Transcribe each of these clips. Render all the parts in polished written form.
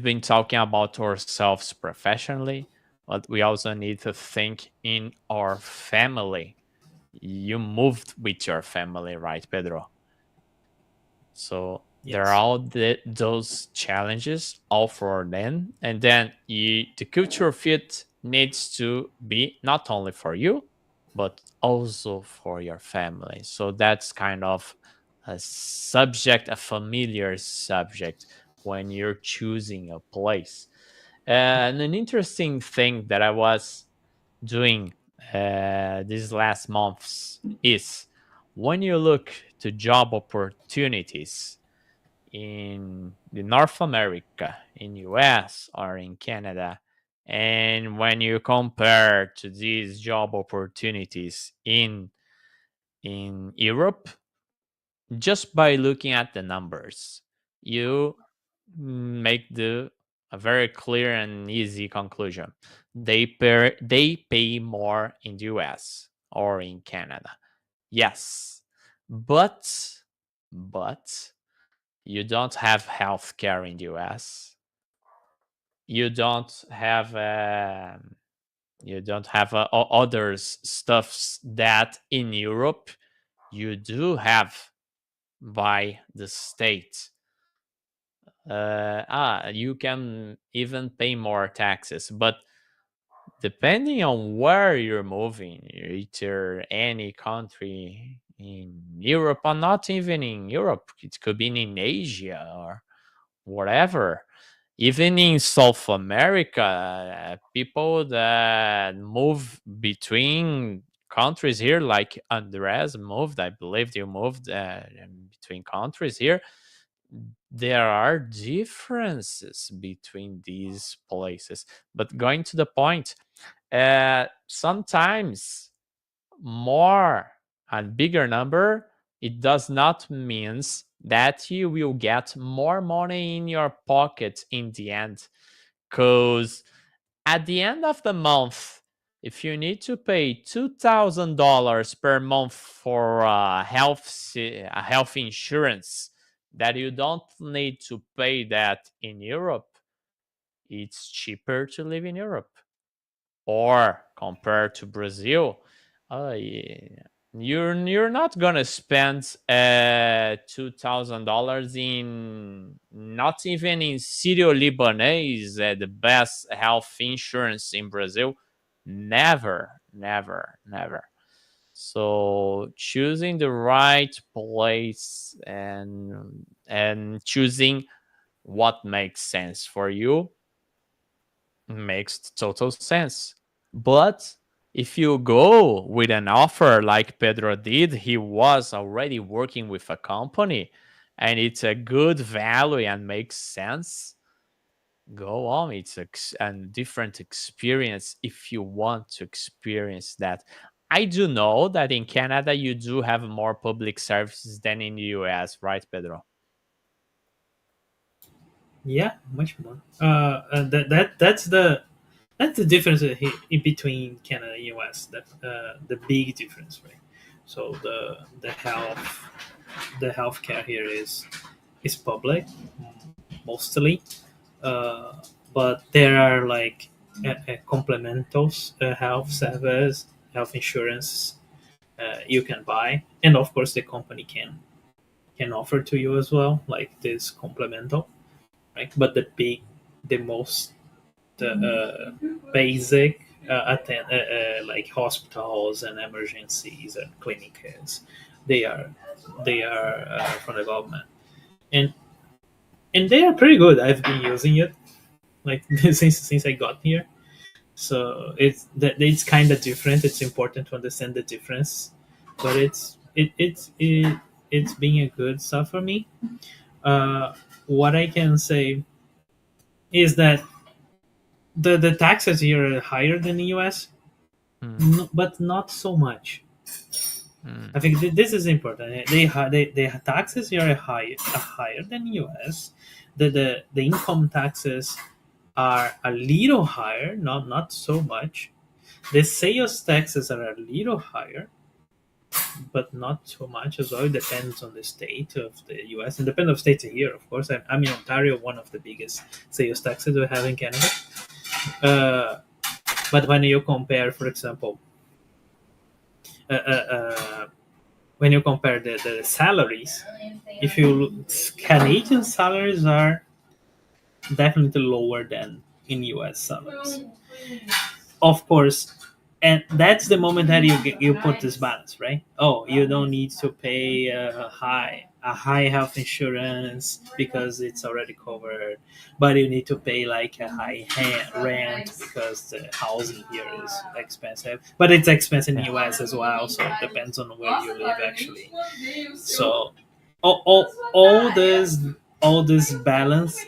been talking about ourselves professionally, but we also need to think in our family. You moved with your family, right, Pedro? So there are Yes. all those challenges, all for them, and then the culture fit needs to be not only for you, but also for your family. So that's kind of a subject, a familiar subject when you're choosing a place. And an interesting thing that I was doing these last months is when you look to job opportunities in the North America, in US or in Canada, and when you compare to these job opportunities in Europe, just by looking at the numbers, you make the a very clear and easy conclusion. They pay more in the US or in Canada. Yes. But but you don't have healthcare in the US. You don't have other stuffs that in Europe you do have by the state. You can even pay more taxes, but depending on where you're moving, either any country in Europe or not even in Europe, it could be in Asia or whatever. Even in South America, people that move between countries here, like Andres moved, I believe you moved between countries here. There are differences between these places. But going to the point, sometimes more and bigger number, it does not means that you will get more money in your pocket in the end. Because at the end of the month, if you need to pay $2,000 per month for a health insurance that you don't need to pay that in Europe, it's cheaper to live in Europe. Or compared to Brazil, yeah, you're not gonna spend $2,000 in not even in Syrio Libanese, the best health insurance in Brazil. Never, never, never. So choosing the right place and choosing what makes sense for you makes total sense. But if you go with an offer like Pedro did, he was already working with a company and it's a good value and makes sense. Go on. It's a different experience if you want to experience that. I do know that in Canada you do have more public services than in the US, right, Pedro? Yeah, much more. That's the difference in between Canada and US. The big difference, right? So the healthcare here is public mostly, uh, but there are like complementals health service, health insurance you can buy, and of course the company can offer to you as well, like this complemental, right? But the most basic like hospitals and emergencies and clinics, they are from the government, and they are pretty good. I've been using it like since I got here, so it's kind of different. It's important to understand the difference, but it's being a good stuff for me. What I can say is that the taxes here are higher than the US, Mm, but not so much. I mm, think this is important. The taxes here are higher than US. The income taxes are a little higher, not so much. The sales taxes are a little higher, but not so much as well. It depends on the state of the US and depends on states here, of course. I'm in Ontario, one of the biggest sales taxes we have in Canada. Uh, but when you compare, for example, uh, uh, uh, when you compare the salaries, if you look, Canadian salaries are definitely lower than in US salaries. Of course, and that's the moment that you put this balance, right? Oh, you don't need to pay a high health insurance because it's already covered, but you need to pay like a high rent because the housing here is expensive, but it's expensive in Yeah. US as well, so it depends on where you live actually. So all this balance,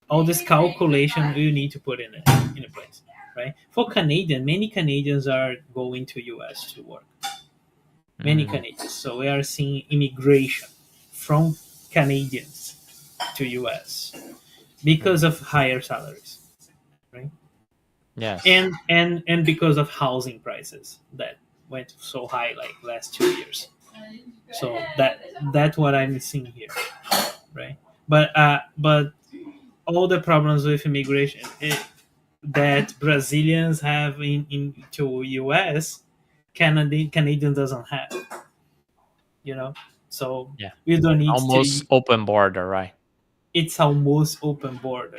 all this calculation you need to put in a place, right? For Canadian, many Canadians are going to US to work. Many Mm, Canadians. So we are seeing immigration from Canadians to US mm. because of higher salaries, right? Yes. And because of housing prices that went so high like last 2 years. So that's what I'm seeing here, right? But all the problems with immigration, that Brazilians have into US, Canadian doesn't have, you know. So Yeah. we don't need Almost to. open border, right? It's almost open border.